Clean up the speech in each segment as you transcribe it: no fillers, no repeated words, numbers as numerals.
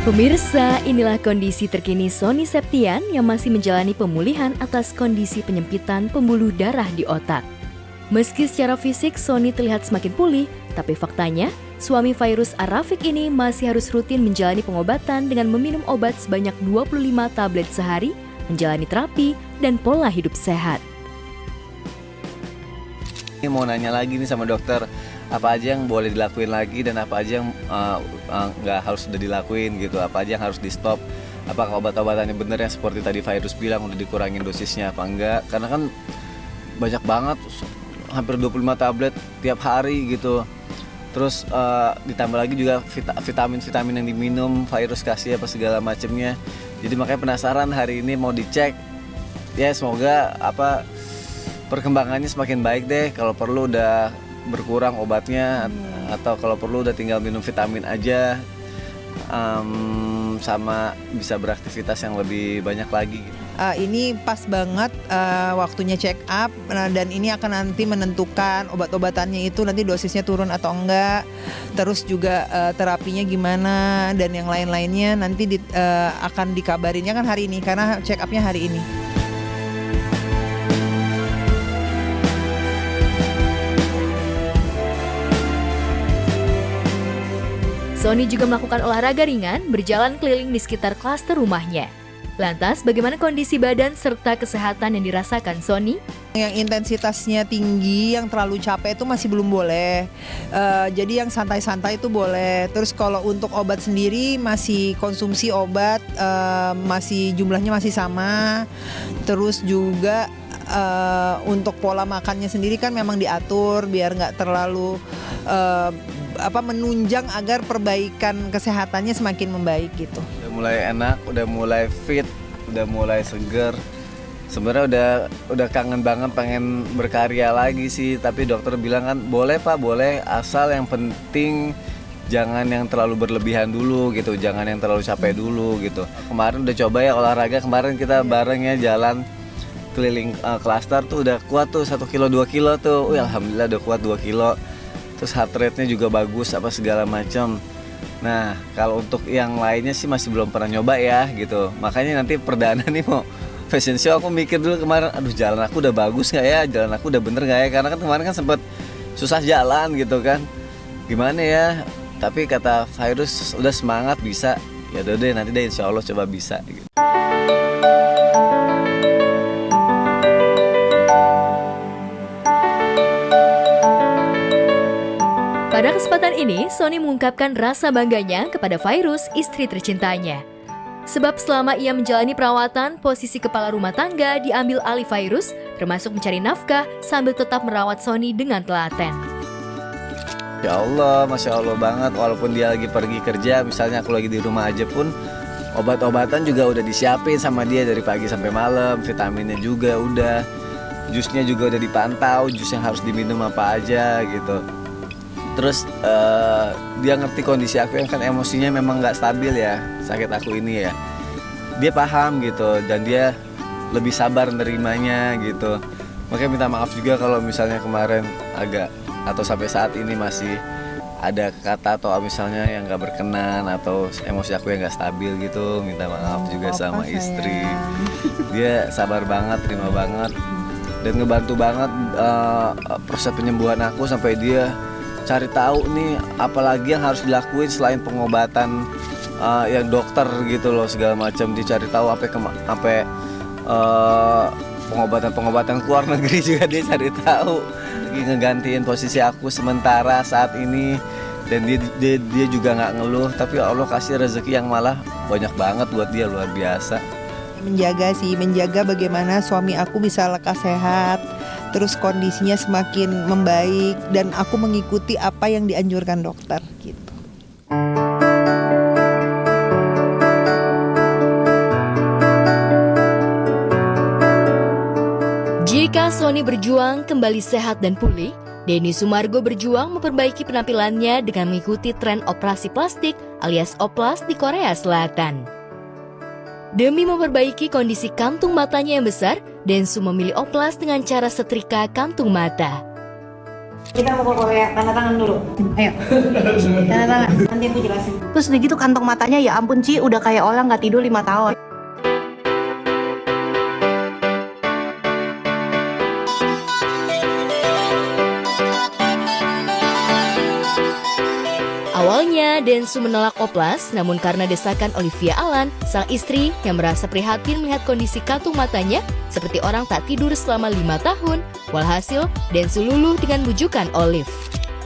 Pemirsa, inilah kondisi terkini Sony Septian yang masih menjalani pemulihan atas kondisi penyempitan pembuluh darah di otak. Meski secara fisik Sony terlihat semakin pulih, tapi faktanya suami Fairuz Ar-Rafiq ini masih harus rutin menjalani pengobatan dengan meminum obat sebanyak 25 tablet sehari, menjalani terapi, dan pola hidup sehat. Ini mau nanya lagi nih sama dokter, apa aja yang boleh dilakuin lagi dan apa aja yang nggak harus sudah dilakuin gitu, apa aja yang harus di stop, apakah obat-obatannya bener yang seperti tadi Fairuz bilang udah dikurangin dosisnya apa enggak, karena kan banyak banget, hampir 25 tablet tiap hari gitu. Terus ditambah lagi juga vitamin-vitamin yang diminum Fairuz kasih apa segala macemnya. Jadi makanya penasaran hari ini mau dicek. Ya semoga perkembangannya semakin baik deh. Kalau perlu udah berkurang obatnya atau kalau perlu udah tinggal minum vitamin aja, sama bisa beraktivitas yang lebih banyak lagi gitu. Ini pas banget waktunya check up, dan ini akan nanti menentukan obat-obatannya itu nanti dosisnya turun atau enggak, terus juga terapinya gimana dan yang lain-lainnya nanti akan dikabarinnya kan hari ini karena check upnya hari ini. Sony juga melakukan olahraga ringan, berjalan keliling di sekitar klaster rumahnya. Lantas, bagaimana kondisi badan serta kesehatan yang dirasakan Sony? Yang intensitasnya tinggi, yang terlalu capek itu masih belum boleh. Jadi yang santai-santai itu boleh. Terus kalau untuk obat sendiri masih konsumsi obat, masih jumlahnya masih sama. Terus juga untuk pola makannya sendiri kan memang diatur biar nggak terlalu menunjang agar perbaikan kesehatannya semakin membaik gitu. Udah mulai enak, udah mulai fit, udah mulai seger. Sebenarnya udah kangen banget pengen berkarya lagi sih, tapi dokter bilang kan boleh Pak, boleh, asal yang penting jangan yang terlalu berlebihan dulu gitu, jangan yang terlalu capek dulu gitu. Kemarin udah coba ya olahraga, kemarin kita bareng ya jalan keliling klaster tuh udah kuat tuh 1 kilo 2 kilo tuh. Alhamdulillah udah kuat 2 kilo. Terus heart rate-nya juga bagus apa segala macam. Nah, kalau untuk yang lainnya sih masih belum pernah nyoba ya gitu. Makanya nanti perdana nih mau fashion show aku mikir dulu kemarin, aduh jalan aku udah bagus nggak ya, jalan aku udah bener nggak ya, karena kan kemarin kan sempat susah jalan gitu kan. Gimana ya? Tapi kata Fairuz udah semangat bisa. Ya udah deh nanti deh insya Allah coba bisa gitu. Pada kesempatan ini, Sony mengungkapkan rasa bangganya kepada Fairuz, istri tercintanya. Sebab selama ia menjalani perawatan, posisi kepala rumah tangga diambil alih Fairuz, termasuk mencari nafkah sambil tetap merawat Sony dengan telaten. Ya Allah, Masya Allah banget, walaupun dia lagi pergi kerja, misalnya aku lagi di rumah aja pun, obat-obatan juga udah disiapin sama dia dari pagi sampai malam, vitaminnya juga udah, jusnya juga udah dipantau, jus yang harus diminum apa aja gitu. Terus dia ngerti kondisi aku yang kan emosinya memang nggak stabil ya, sakit aku ini ya. Dia paham gitu dan dia lebih sabar nerimanya gitu. Makanya minta maaf juga kalau misalnya kemarin agak atau sampai saat ini masih ada kata atau misalnya yang nggak berkenan atau emosi aku yang nggak stabil gitu. Minta maaf juga sama istri. Dia sabar banget, terima banget dan ngebantu banget proses penyembuhan aku sampai dia cari tahu nih apalagi yang harus dilakuin selain pengobatan yang dokter gitu loh segala macam. Dicari tahu sampai pengobatan ke luar negeri juga dia cari tahu. Lagi ngegantiin posisi aku sementara saat ini dan dia juga nggak ngeluh, tapi Allah kasih rezeki yang malah banyak banget buat dia, luar biasa. Menjaga bagaimana suami aku bisa lekas sehat, terus kondisinya semakin membaik dan aku mengikuti apa yang dianjurkan dokter gitu. Jika Sony berjuang kembali sehat dan pulih, Denny Sumargo berjuang memperbaiki penampilannya dengan mengikuti tren operasi plastik alias oplas di Korea Selatan. Demi memperbaiki kondisi kantung matanya yang besar, Densu memilih oplas dengan cara setrika kantung mata. Kita mau ke Korea, tanda tangan dulu. Ayo. Tanda tangan. Nanti Ibu jelasin. Terus udah gitu kantong matanya ya ampun Ci, udah kayak orang nggak tidur 5 tahun. Awalnya, Densu menolak oplas, namun karena desakan Olivia Alan, sang istri yang merasa prihatin melihat kondisi kantung matanya seperti orang tak tidur selama 5 tahun, walhasil Densu luluh dengan bujukan Olive.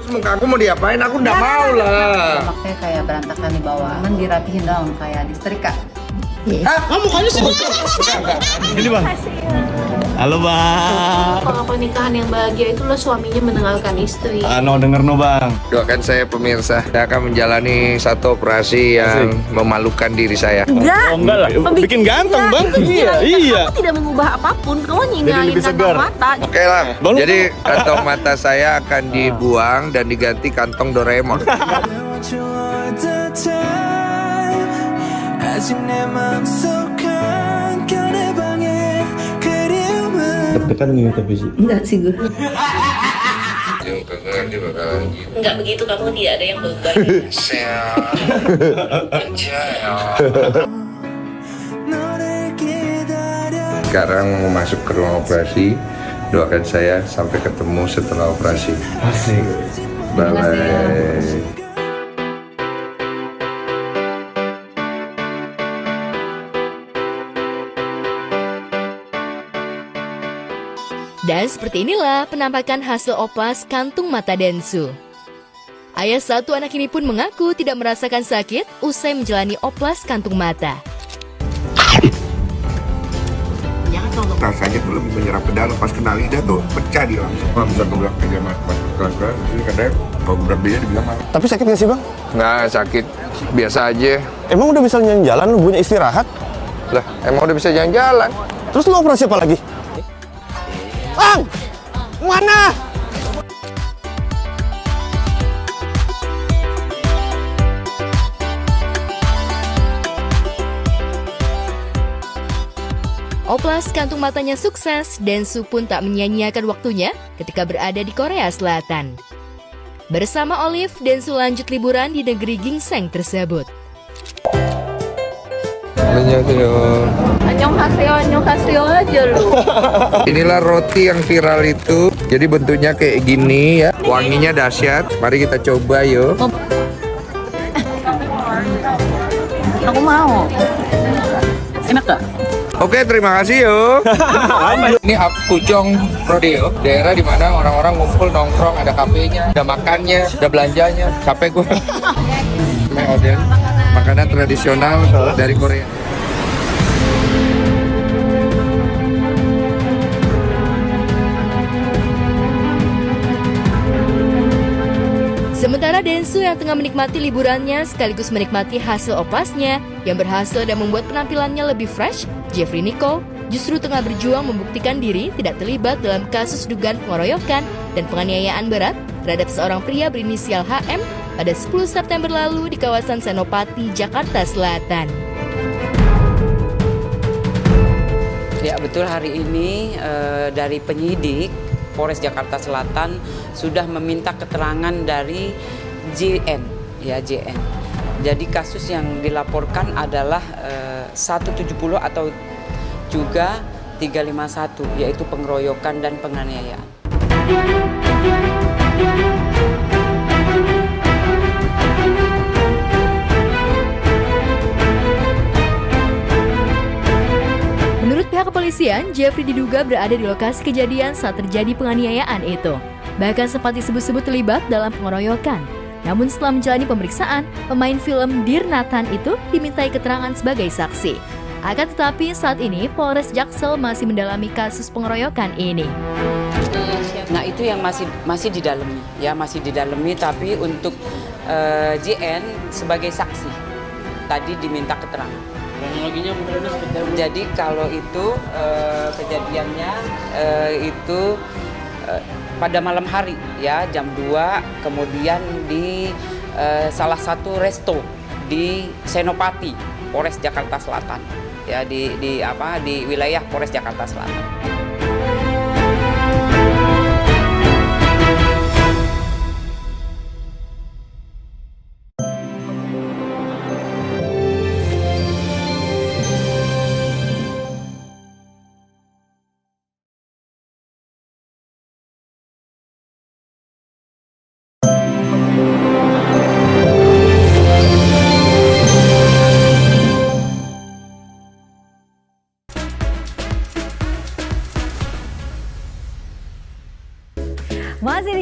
Terus muka aku mau diapain? Aku nggak mau lah. Makanya kayak berantakan di bawah, kan dirapihin dong, kayak disetrika. Hah? Mukanya sih. Ini bang. Halo bang. Kalau pernikahan yang bahagia itu lo suaminya meninggalkan istri. No denger no bang. Doakan saya pemirsa, saya akan menjalani satu operasi yang memalukan diri saya. Enggak. Enggak lah. Bikin ganteng bang. Iya. Kamu tidak mengubah apapun, kamu Jadi nyinggain lebih segar. kantong mata. Oke lah. Bang, Jadi kantong mata saya akan dibuang dan diganti kantong Doraemon. Deg-degan nih tapi sih. Enggak sih gue. Enggak begitu, kamu tidak ada yang beban. Sekarang mau masuk ke ruang operasi. Doakan saya sampai ketemu setelah operasi. Asik. Bye-bye. Dan seperti inilah penampakan hasil oplas kantung mata Densu. Ayah satu anak ini pun mengaku tidak merasakan sakit usai menjalani oplas kantung mata. Rasanya tuh lebih menyerap ke dalam, pas kena lidah tuh pecah dia langsung. Kalau bisa gue bilang aja mas kelas-kelas, ini katanya kalau berat dia dibilang mas. Tapi sakit nggak sih bang? Nggak sakit, biasa aja. Emang udah bisa jalan-jalan, lu punya istirahat? Lah, emang udah bisa jalan-jalan. Terus lu operasi apa lagi? Bang! Mana? Oplas kantung matanya sukses, Densu pun tak menyia-nyiakan waktunya ketika berada di Korea Selatan. Bersama Olive, Densu lanjut liburan di negeri ginseng tersebut. Annyeonghaseyo aja lu. Inilah roti yang viral itu. Jadi bentuknya kayak gini ya. Wanginya dahsyat. Mari kita coba yuk. Aku mau. Enak gak? Oke, terima kasih yuk. Ini Apgujeong Rodeo, daerah di mana orang-orang ngumpul nongkrong, ada kafenya, ada makannya, ada belanjanya. Capek gue. Oden, makanan tradisional dari Korea. Sementara Densu yang tengah menikmati liburannya sekaligus menikmati hasil oplasnya yang berhasil dan membuat penampilannya lebih fresh, Jeffrey Nicole justru tengah berjuang membuktikan diri tidak terlibat dalam kasus dugaan pengeroyokan dan penganiayaan berat terhadap seorang pria berinisial HM pada 10 September lalu di kawasan Senopati, Jakarta Selatan. Ya betul, hari ini dari penyidik Polres Jakarta Selatan sudah meminta keterangan dari JN, ya JN. Jadi kasus yang dilaporkan adalah 170 atau juga 351, yaitu pengeroyokan dan penganiayaan. Menurut pihak kepolisian, Jeffrey diduga berada di lokasi kejadian saat terjadi penganiayaan itu. Bahkan sempat disebut-sebut terlibat dalam pengeroyokan. Namun setelah menjalani pemeriksaan, pemain film Dear Nathan itu dimintai keterangan sebagai saksi. Akan tetapi saat ini Polres Jaksel masih mendalami kasus pengeroyokan ini. Nah itu yang masih didalami, ya masih didalami. Tapi untuk JN sebagai saksi tadi diminta keterangan. Jadi kalau itu kejadiannya itu pada malam hari ya jam 2, kemudian di salah satu resto di Senopati, Polres Jakarta Selatan. Ya di wilayah Polres Jakarta Selatan.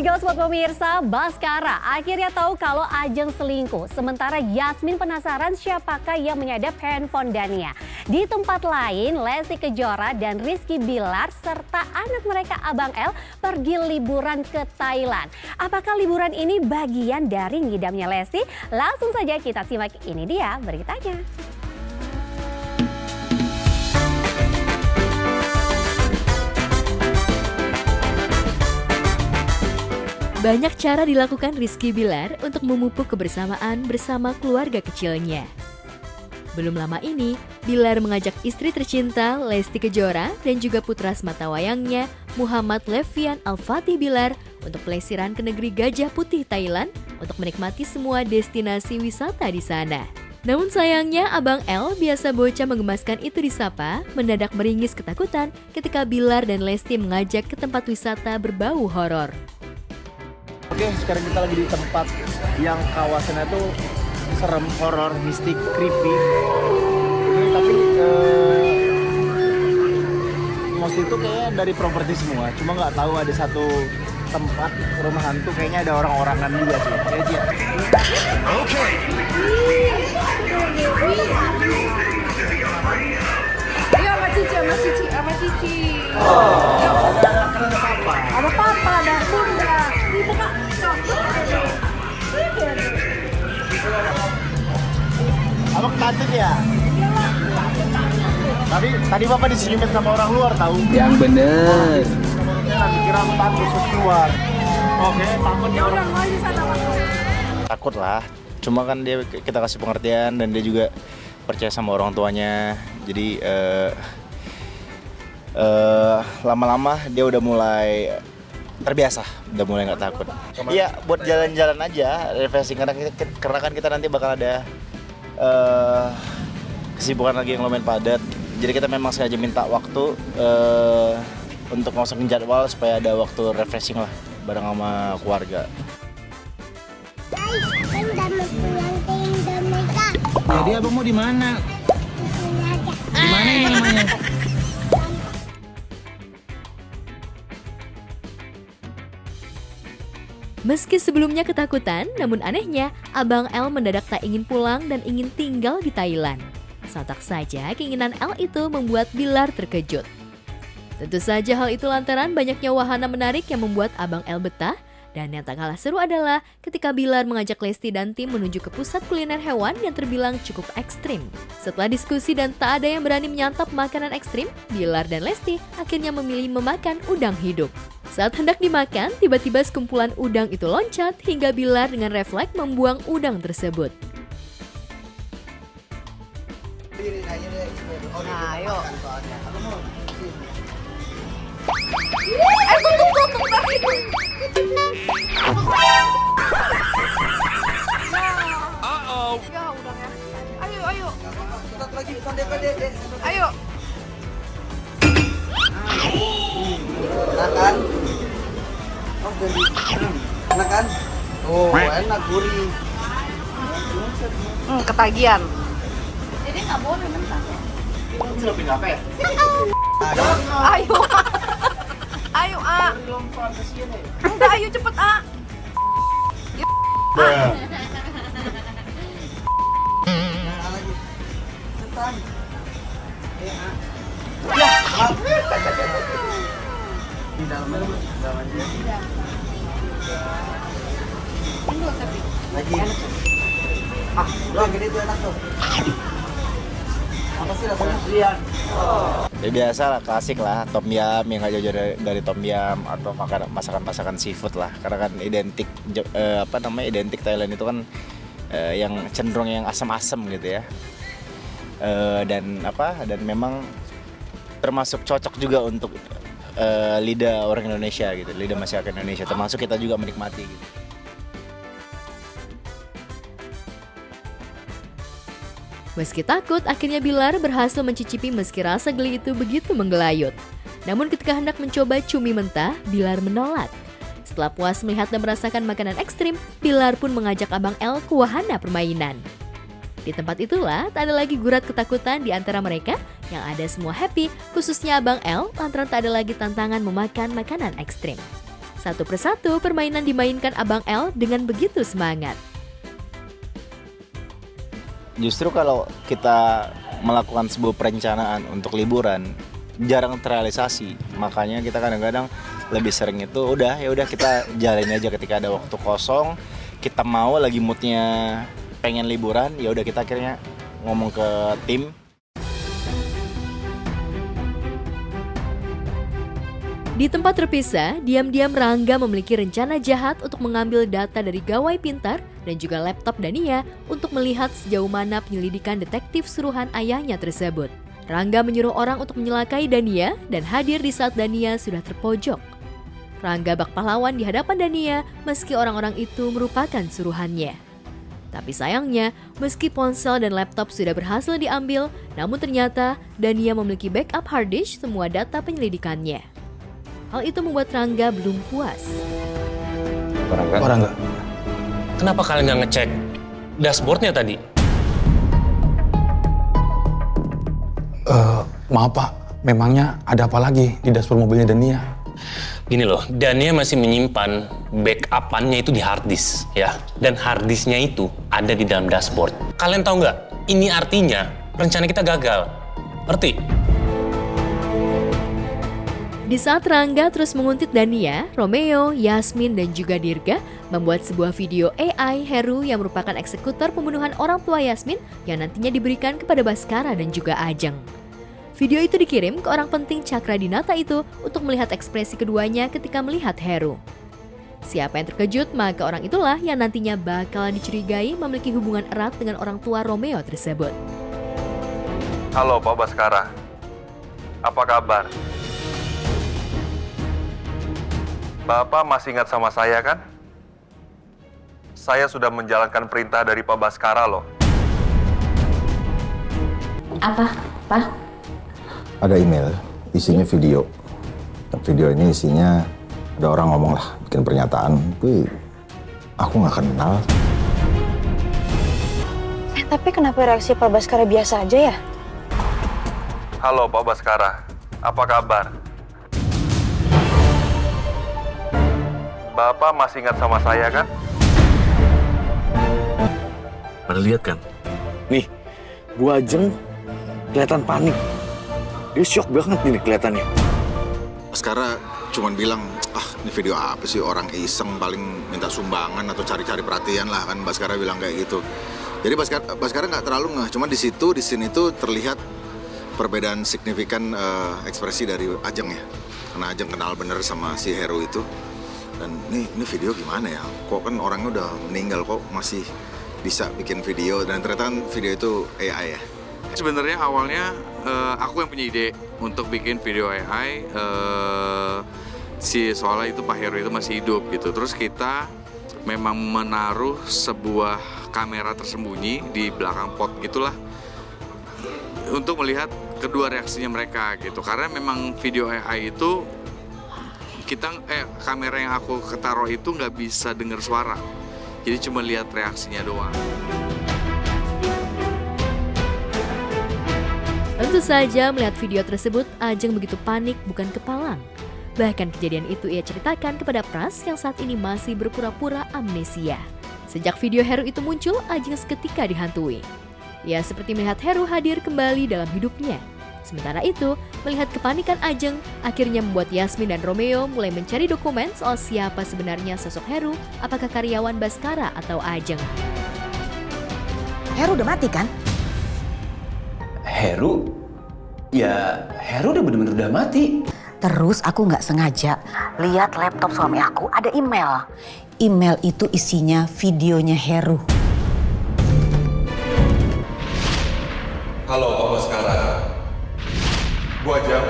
Girls buat pemirsa, Baskara akhirnya tahu kalau Ajeng selingkuh. Sementara Yasmin penasaran siapakah yang menyadap handphone Dania. Di tempat lain, Lesti Kejora dan Rizky Bilar serta anak mereka Abang L pergi liburan ke Thailand. Apakah liburan ini bagian dari ngidamnya Lesti? Langsung saja kita simak, ini dia beritanya. Banyak cara dilakukan Rizky Bilar untuk memupuk kebersamaan bersama keluarga kecilnya. Belum lama ini, Bilar mengajak istri tercinta Lesti Kejora dan juga putra sematawayangnya Muhammad Levian Al-Fatih Bilar untuk pelesiran ke negeri Gajah Putih Thailand untuk menikmati semua destinasi wisata di sana. Namun sayangnya Abang L, biasa bocah menggemaskan itu disapa, mendadak meringis ketakutan ketika Bilar dan Lesti mengajak ke tempat wisata berbau horor. Oke, sekarang kita lagi di tempat yang kawasannya tuh serem, horor, mistik, creepy. Tapi most itu kayaknya dari properti semua. Cuma nggak tahu ada satu tempat rumah hantu kayaknya ada orang-orangan juga sih. Oke. Ayo sama Cici, sama Cici. Ada papa, ada bunda. Dibuka. Abang takut ya? Tadi Bapak disenyumin sama orang luar tahu? Yang bener. Nanti kira aku takut terus keluar. Oke, takut ya orang. Mau di sana, Pak. Takut lah. Cuma kan kita kasih pengertian dan dia juga percaya sama orang tuanya. Jadi lama-lama dia udah mulai terbiasa, udah mulai nggak takut. Iya, buat jalan-jalan aja, refreshing karena kan kita nanti bakal ada kesibukan lagi yang lumayan padat. Jadi kita memang sengaja minta waktu untuk masukin jadwal supaya ada waktu refreshing lah bareng sama keluarga. Jadi abang mau di mana? Di mana yang namanya? Meski sebelumnya ketakutan, namun anehnya Abang L mendadak tak ingin pulang dan ingin tinggal di Thailand. Sontak saja keinginan L itu membuat Bilar terkejut. Tentu saja hal itu lantaran banyaknya wahana menarik yang membuat Abang L betah. Dan yang tak kalah seru adalah ketika Bilar mengajak Lesti dan tim menuju ke pusat kuliner hewan yang terbilang cukup ekstrim. Setelah diskusi dan tak ada yang berani menyantap makanan ekstrim, Bilar dan Lesti akhirnya memilih memakan udang hidup. Saat hendak dimakan, tiba-tiba sekumpulan udang itu loncat hingga Bilar dengan refleks membuang udang tersebut. Nah, ayo. Ya udangnya. Ayo. Ayo. Enakan? Oh, jadi enakan? Oh, enak gurih. Ketagihan. Jadi nggak boleh mentah. Kamu sudah pindah apa ya? Ayo. Ayo, A. Udah, ayo cepet, A. Di dalam aja. Lagi. Udah gede tuh enak tuh. Apa sih rasanya? Ya biasa lah, klasik lah, tom yum yang nggak jauh dari tom yum atau masakan seafood lah. Karena kan identik Thailand itu kan yang cenderung yang asam-asam gitu ya. Dan memang termasuk cocok juga untuk lidah orang Indonesia gitu, lidah masyarakat Indonesia. Termasuk kita juga menikmati gitu. Meski takut, akhirnya Bilar berhasil mencicipi meski rasa geli itu begitu menggelayut. Namun ketika hendak mencoba cumi mentah, Bilar menolak. Setelah puas melihat dan merasakan makanan ekstrim, Bilar pun mengajak Abang L ke wahana permainan. Di tempat itulah tak ada lagi gurat ketakutan di antara mereka, yang ada semua happy, khususnya Abang L lantaran tak ada lagi tantangan memakan makanan ekstrim. Satu persatu permainan dimainkan Abang L dengan begitu semangat. Justru kalau kita melakukan sebuah perencanaan untuk liburan jarang terrealisasi, makanya kita kadang-kadang lebih sering itu udah kita jalanin aja ketika ada waktu kosong, kita mau lagi moodnya pengen liburan, ya udah kita akhirnya ngomong ke tim. Di tempat terpisah, diam-diam Rangga memiliki rencana jahat untuk mengambil data dari gawai pintar dan juga laptop Dania untuk melihat sejauh mana penyelidikan detektif suruhan ayahnya tersebut. Rangga menyuruh orang untuk menyelakai Dania dan hadir di saat Dania sudah terpojok. Rangga bak pahlawan di hadapan Dania meski orang-orang itu merupakan suruhannya. Tapi sayangnya, meski ponsel dan laptop sudah berhasil diambil, namun ternyata Dania memiliki backup hard disk semua data penyelidikannya. Hal itu membuat Rangga belum puas. Rangga, kenapa kalian nggak ngecek dashboardnya tadi? Maaf Pak, memangnya ada apa lagi di dashboard mobilnya Dania? Gini loh, Dania masih menyimpan backup-annya itu di hard disk, ya. Dan hard disknya itu ada di dalam dashboard. Kalian tahu nggak? Ini artinya rencana kita gagal. Ngerti? Di saat Rangga terus menguntit Dania, Romeo, Yasmin, dan juga Dirga membuat sebuah video AI Heru yang merupakan eksekutor pembunuhan orang tua Yasmin yang nantinya diberikan kepada Baskara dan juga Ajeng. Video itu dikirim ke orang penting Cakra Dinata itu untuk melihat ekspresi keduanya ketika melihat Heru. Siapa yang terkejut, maka orang itulah yang nantinya bakal dicurigai memiliki hubungan erat dengan orang tua Romeo tersebut. Halo Pak Baskara, apa kabar? Bapak masih ingat sama saya kan? Saya sudah menjalankan perintah dari Pak Baskara loh. Apa, Pak? Ada email, isinya video. Video ini isinya ada orang ngomong lah, bikin pernyataan. Aku nggak kenal. Tapi kenapa reaksi Pak Baskara biasa aja ya? Halo Pak Baskara, apa kabar? Bapak masih ingat sama saya kan? Pada lihat kan? Nih, Bu Ajeng kelihatan panik. Dia shock banget nih kelihatannya. Baskara cuman bilang, ini video apa sih, orang iseng paling minta sumbangan atau cari-cari perhatian lah kan, Baskara bilang kayak gitu. Jadi Baskara nggak terlalu ngeh, cuma di sini tuh terlihat perbedaan signifikan ekspresi dari Ajeng ya. Karena Ajeng kenal bener sama si Heru itu. Dan ini video gimana ya? Kok kan orangnya udah meninggal, kok masih bisa bikin video, dan ternyata kan video itu AI ya. Sebenarnya awalnya aku yang punya ide untuk bikin video AI, soalnya itu Pak Heru itu masih hidup gitu. Terus kita memang menaruh sebuah kamera tersembunyi di belakang pot gitulah untuk melihat kedua reaksinya mereka gitu. Karena memang video AI itu kamera yang aku ketaruh itu nggak bisa dengar suara, jadi cuma lihat reaksinya doang. Tentu saja melihat video tersebut, Ajeng begitu panik bukan kepalang. Bahkan kejadian itu ia ceritakan kepada Pras yang saat ini masih berpura-pura amnesia. Sejak video Heru itu muncul, Ajeng seketika dihantui. Ia seperti melihat Heru hadir kembali dalam hidupnya. Sementara itu, melihat kepanikan Ajeng, akhirnya membuat Yasmin dan Romeo mulai mencari dokumen soal siapa sebenarnya sosok Heru, apakah karyawan Baskara atau Ajeng. Heru udah mati kan? Heru? Ya, Heru udah bener-bener udah mati. Terus aku nggak sengaja lihat laptop suami aku ada email. Email itu isinya videonya Heru. Halo Pak Baskara, Bu Ajeng.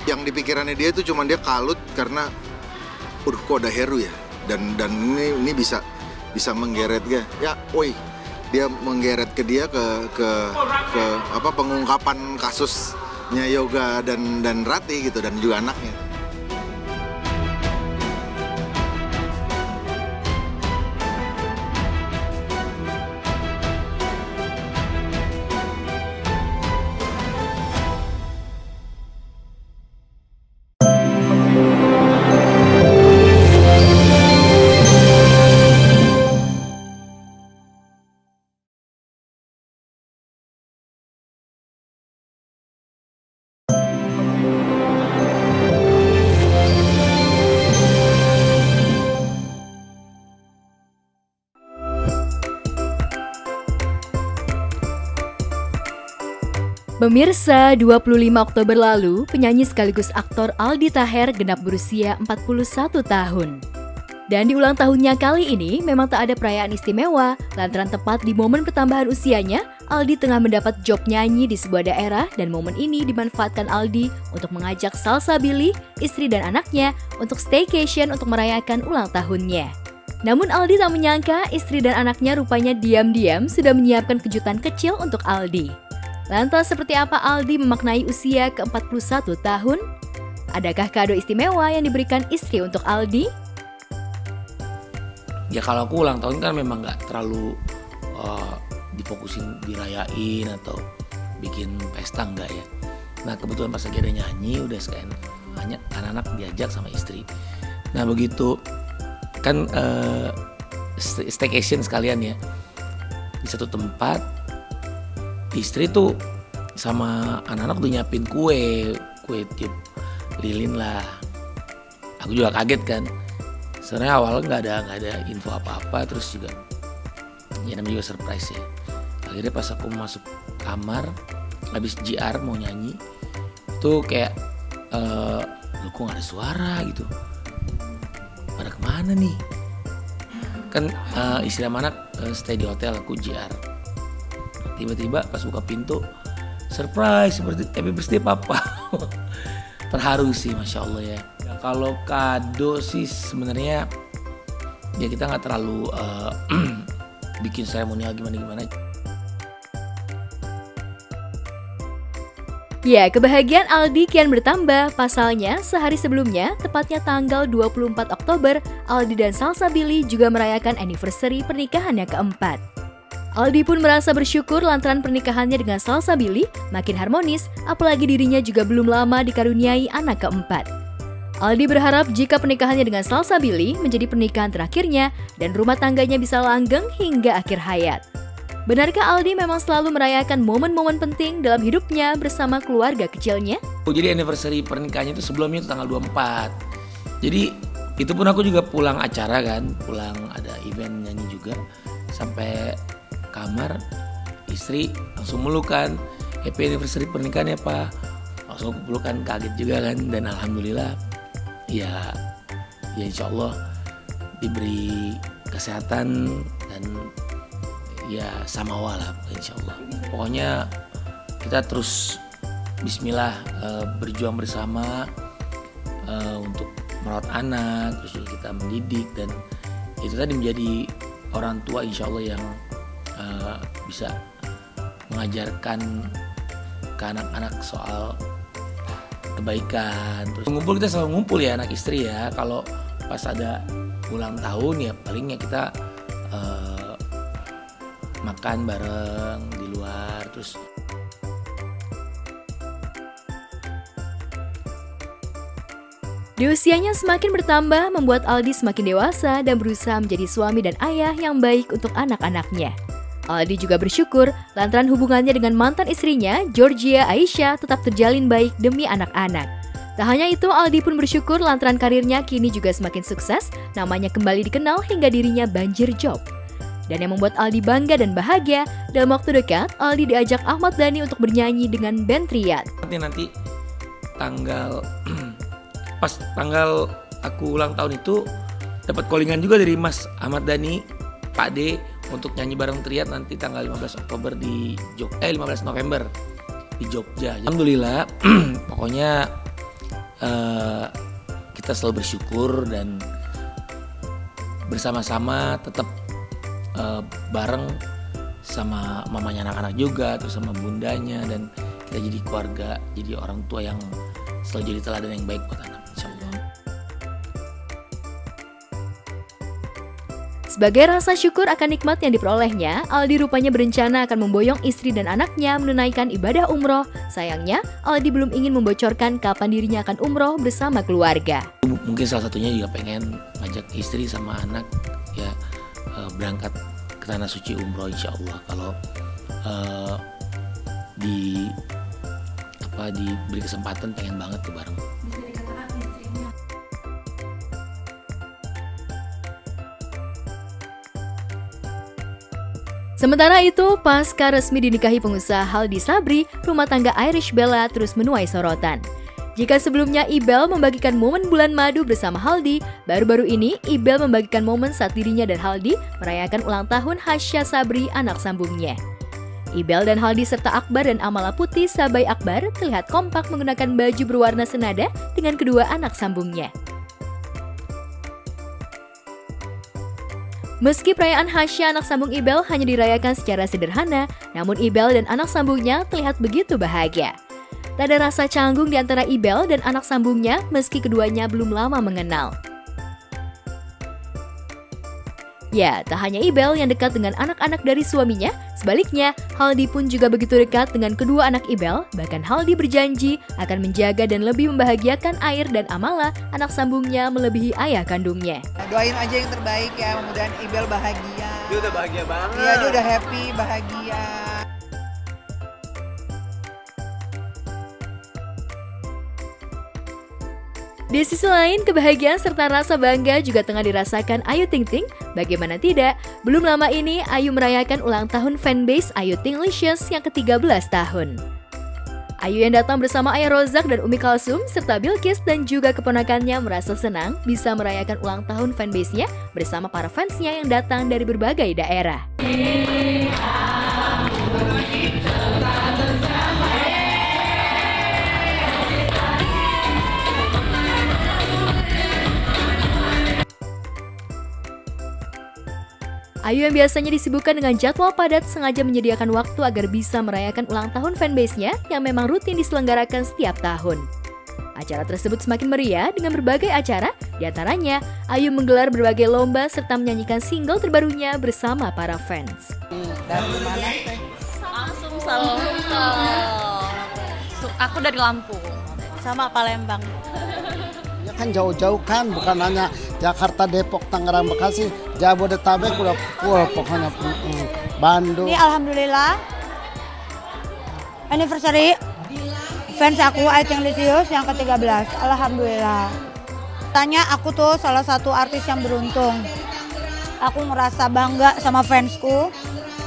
Yang di pikirannya dia itu cuma dia kalut karena, kok ada Heru ya, dan ini bisa menggeret ya. Ya, woi, dia menggeret ke dia ke apa pengungkapan kasusnya Yoga dan Rati gitu, dan juga anaknya. Pemirsa, 25 Oktober lalu, penyanyi sekaligus aktor Aldi Taher genap berusia 41 tahun. Dan di ulang tahunnya kali ini memang tak ada perayaan istimewa, lantaran tepat di momen pertambahan usianya, Aldi tengah mendapat job nyanyi di sebuah daerah dan momen ini dimanfaatkan Aldi untuk mengajak Salsabili, istri dan anaknya untuk staycation untuk merayakan ulang tahunnya. Namun Aldi tak menyangka istri dan anaknya rupanya diam-diam sudah menyiapkan kejutan kecil untuk Aldi. Lantas seperti apa Aldi memaknai usia ke-41 tahun? Adakah kado istimewa yang diberikan istri untuk Aldi? Ya kalau aku ulang tahun kan memang gak terlalu difokusin dirayain atau bikin pesta, enggak ya. Nah kebetulan pas lagi ada nyanyi udah sekalian banyak anak-anak diajak sama istri. Nah begitu kan staycation sekalian ya di satu tempat, istri tuh sama anak-anak udah nyiapin kue tiup lilin lah. Aku juga kaget kan. Sebenarnya awalnya nggak ada info apa-apa, terus juga ya namanya juga surprise ya. Akhirnya pas aku masuk kamar habis JR mau nyanyi, tuh kayak lu kok nggak ada suara gitu. Pada kemana nih? Kan istri sama anak stay di hotel, aku JR. Tiba-tiba pas buka pintu, surprise seperti happy birthday papa. Terharu sih, Masya Allah ya. Kalau kado sih sebenarnya ya kita nggak terlalu bikin seremonial gimana-gimana. Ya, kebahagiaan Aldi kian bertambah. Pasalnya, sehari sebelumnya, tepatnya tanggal 24 Oktober, Aldi dan Salsabili juga merayakan anniversary pernikahannya keempat. Aldi pun merasa bersyukur lantaran pernikahannya dengan Salsabili makin harmonis, apalagi dirinya juga belum lama dikaruniai anak keempat. Aldi berharap jika pernikahannya dengan Salsabili menjadi pernikahan terakhirnya dan rumah tangganya bisa langgeng hingga akhir hayat. Benarkah Aldi memang selalu merayakan momen-momen penting dalam hidupnya bersama keluarga kecilnya? Jadi anniversary pernikahannya itu sebelumnya itu tanggal 24. Jadi itu pun aku juga pulang acara kan, pulang ada event nyanyi juga, sampai kamar istri langsung melukan, happy anniversary pernikahan ya Pak. Langsung aku pelukan, kaget juga kan, dan alhamdulillah ya insya Allah diberi kesehatan dan ya samawa lah insya Allah. Pokoknya kita terus bismillah berjuang bersama untuk merawat anak, terus juga kita mendidik, dan itu tadi menjadi orang tua insya Allah yang bisa mengajarkan ke anak-anak soal kebaikan. Terus ngumpul, kita selalu ngumpul ya anak istri ya. Kalau pas ada ulang tahun ya palingnya kita makan bareng di luar. Terus di usianya semakin bertambah membuat Aldi semakin dewasa dan berusaha menjadi suami dan ayah yang baik untuk anak-anaknya. Aldi juga bersyukur lantaran hubungannya dengan mantan istrinya, Georgia Aisyah, tetap terjalin baik demi anak-anak. Tak hanya itu, Aldi pun bersyukur lantaran karirnya kini juga semakin sukses, namanya kembali dikenal hingga dirinya banjir job. Dan yang membuat Aldi bangga dan bahagia, dalam waktu dekat, Aldi diajak Ahmad Dhani untuk bernyanyi dengan band Riyad. Nanti pas tanggal aku ulang tahun itu dapat callingan juga dari Mas Ahmad Dhani, Pak D, untuk nyanyi bareng Riyad nanti tanggal 15 Oktober di 15 November di Jogja. Alhamdulillah, pokoknya kita selalu bersyukur dan bersama-sama tetap bareng sama mamanya anak-anak juga, terus sama bundanya, dan kita jadi keluarga, jadi orang tua yang selalu jadi teladan yang baik buat anak, insya Allah. Sebagai rasa syukur akan nikmat yang diperolehnya, Aldi rupanya berencana akan memboyong istri dan anaknya menunaikan ibadah umroh. Sayangnya, Aldi belum ingin membocorkan kapan dirinya akan umroh bersama keluarga. Mungkin salah satunya juga pengen ngajak istri sama anak ya berangkat ke tanah suci umroh, insya Allah. Kalau diberi kesempatan, pengen banget tuh bareng. Sementara itu, pasca resmi dinikahi pengusaha Haldi Sabri, rumah tangga Irish Bella terus menuai sorotan. Jika sebelumnya Ibel membagikan momen bulan madu bersama Haldi, baru-baru ini Ibel membagikan momen saat dirinya dan Haldi merayakan ulang tahun Hasya Sabri, anak sambungnya. Ibel dan Haldi serta Akbar dan Amala Putih Sabai Akbar terlihat kompak menggunakan baju berwarna senada dengan kedua anak sambungnya. Meski perayaan Hasya anak sambung Ibel hanya dirayakan secara sederhana, namun Ibel dan anak sambungnya terlihat begitu bahagia. Tak ada rasa canggung di antara Ibel dan anak sambungnya meski keduanya belum lama mengenal. Ya, tak hanya Ibel yang dekat dengan anak-anak dari suaminya, sebaliknya Haldi pun juga begitu dekat dengan kedua anak Ibel. Bahkan Haldi berjanji akan menjaga dan lebih membahagiakan Air dan Amala, anak sambungnya melebihi ayah kandungnya. Doain aja yang terbaik ya, mudah-mudahan Ibel bahagia. Dia udah bahagia banget. Iya, dia udah happy, bahagia. Di sisi lain, kebahagiaan serta rasa bangga juga tengah dirasakan Ayu Ting Ting. Bagaimana tidak, belum lama ini Ayu merayakan ulang tahun fanbase Ayu Tinglicious yang ke-13 tahun. Ayu yang datang bersama Ayah Rozak dan Umi Kalsum serta Bilkis dan juga keponakannya merasa senang bisa merayakan ulang tahun fanbase-nya bersama para fansnya yang datang dari berbagai daerah. Ayu yang biasanya disibukkan dengan jadwal padat sengaja menyediakan waktu agar bisa merayakan ulang tahun fanbase-nya yang memang rutin diselenggarakan setiap tahun. Acara tersebut semakin meriah dengan berbagai acara, diantaranya Ayu menggelar berbagai lomba serta menyanyikan single terbarunya bersama para fans. Dari mana teh? Sumsel. Aku dari Lampung, sama Palembang. Ya kan jauh-jauh kan, bukan hanya Jakarta, Depok, Tangerang, Bekasi, Jabodetabek udah full pokoknya. Bandung. Ini alhamdulillah anniversary fans aku Ayu Tinglicious yang ke-13. Alhamdulillah. Tanya aku tuh salah satu artis yang beruntung. Aku ngerasa bangga sama fansku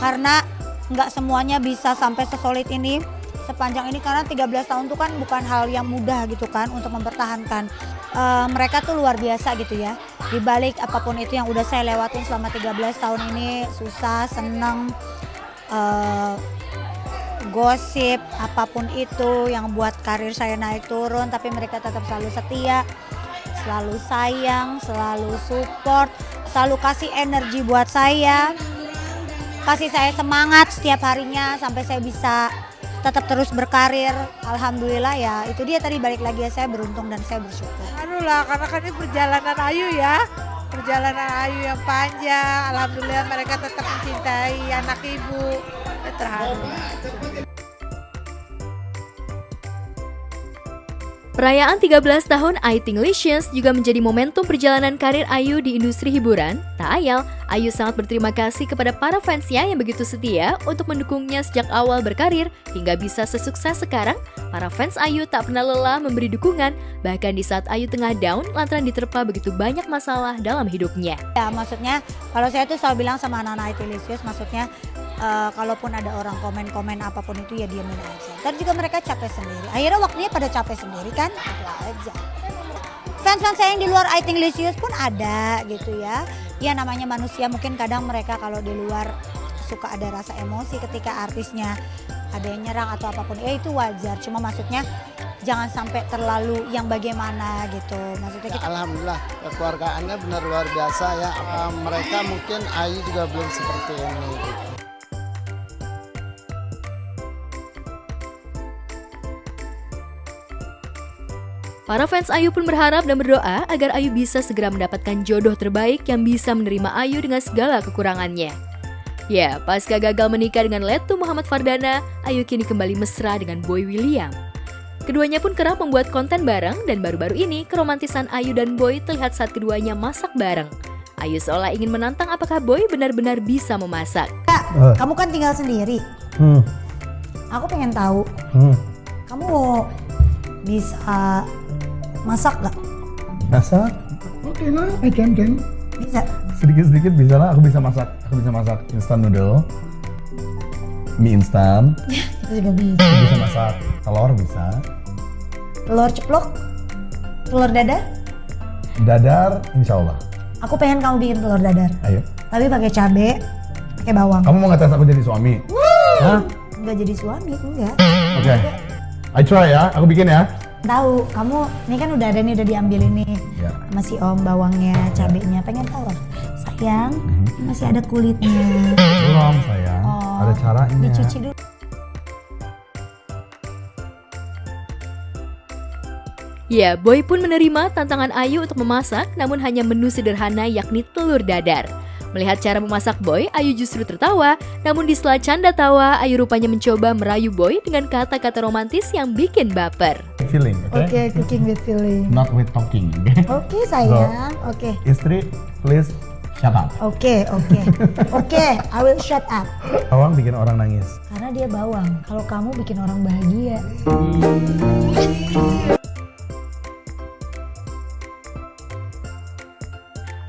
karena nggak semuanya bisa sampai sesolid ini sepanjang ini, karena 13 tahun tuh kan bukan hal yang mudah gitu kan untuk mempertahankan. Mereka tuh luar biasa gitu ya. Di balik apapun itu yang udah saya lewatin selama 13 tahun ini, susah, seneng, gosip, apapun itu yang buat karir saya naik turun, tapi mereka tetap selalu setia, selalu sayang, selalu support, selalu kasih energi buat saya, kasih saya semangat setiap harinya sampai saya bisa tetap terus berkarir. Alhamdulillah ya, itu dia tadi balik lagi ya, saya beruntung dan saya bersyukur. Aduh lah, karena kan ini perjalanan Ayu ya, perjalanan Ayu yang panjang. Alhamdulillah mereka tetap mencintai anak ibu. Terharu. Perayaan 13 tahun Ayu Tinglicious juga menjadi momentum perjalanan karir Ayu di industri hiburan. Tak ayal, Ayu sangat berterima kasih kepada para fansnya yang begitu setia untuk mendukungnya sejak awal berkarir hingga bisa sesukses sekarang. Para fans Ayu tak pernah lelah memberi dukungan, bahkan di saat Ayu tengah down lantaran diterpa begitu banyak masalah dalam hidupnya. Ya, maksudnya kalau saya tuh selalu bilang sama anak-anak Ayu Tinglicious, maksudnya kalaupun ada orang komen-komen apapun itu ya diamin aja. Tadi juga mereka capek sendiri. Akhirnya waktunya pada capek sendiri kan, itu aja. Fans-fans saya yang di luar Ayu Tinglicious pun ada gitu ya. Ya namanya manusia, mungkin kadang mereka kalau di luar suka ada rasa emosi ketika artisnya ada yang nyerang atau apapun. Ya itu wajar, cuma maksudnya jangan sampai terlalu yang bagaimana gitu. Maksudnya kita... Alhamdulillah kekeluargaannya benar luar biasa ya. Mereka mungkin Ayu juga belum seperti ini gitu. Para fans Ayu pun berharap dan berdoa agar Ayu bisa segera mendapatkan jodoh terbaik yang bisa menerima Ayu dengan segala kekurangannya. Ya, pasca gagal menikah dengan Letu Muhammad Fardana, Ayu kini kembali mesra dengan Boy William. Keduanya pun kerap membuat konten bareng dan baru-baru ini keromantisan Ayu dan Boy terlihat saat keduanya masak bareng. Ayu seolah ingin menantang apakah Boy benar-benar bisa memasak. Kamu kan tinggal sendiri. Aku pengen tahu, kamu bisa masak gak? Masak? Oke lah, I can. Bisa? Sedikit-sedikit bisa lah, aku bisa masak. Aku bisa masak instant noodle, mie instan. Itu juga bisa. Aku bisa masak telur bisa. Telur ceplok? Telur dadar? Dadar, insya Allah. Aku pengen kamu bikin telur dadar. Ayo. Tapi pakai cabe, pakai bawang. Kamu mau ngetes aku jadi suami? Hah? Enggak jadi suami, enggak. Oke. I try ya, aku bikin ya. Tahu, kamu ini kan udah ada nih, udah diambil ini. Ya. Masih om bawangnya, cabenya. Pengen tahu lah. Sayang, masih ada kulitnya. Belum sayang, ada caranya. Dicuci dulu. Ya, Boy pun menerima tantangan Ayu untuk memasak, namun hanya menu sederhana yakni telur dadar. Melihat cara memasak Boy, Ayu justru tertawa, namun di sela canda tawa, Ayu rupanya mencoba merayu Boy dengan kata-kata romantis yang bikin baper. Feeling, Oke, cooking with feeling. Not with talking, okay? Oke, sayang. Oke. Istri, please shut up. Oke, I will shut up. Bawang bikin orang nangis. Karena dia bawang. Kalau kamu bikin orang bahagia.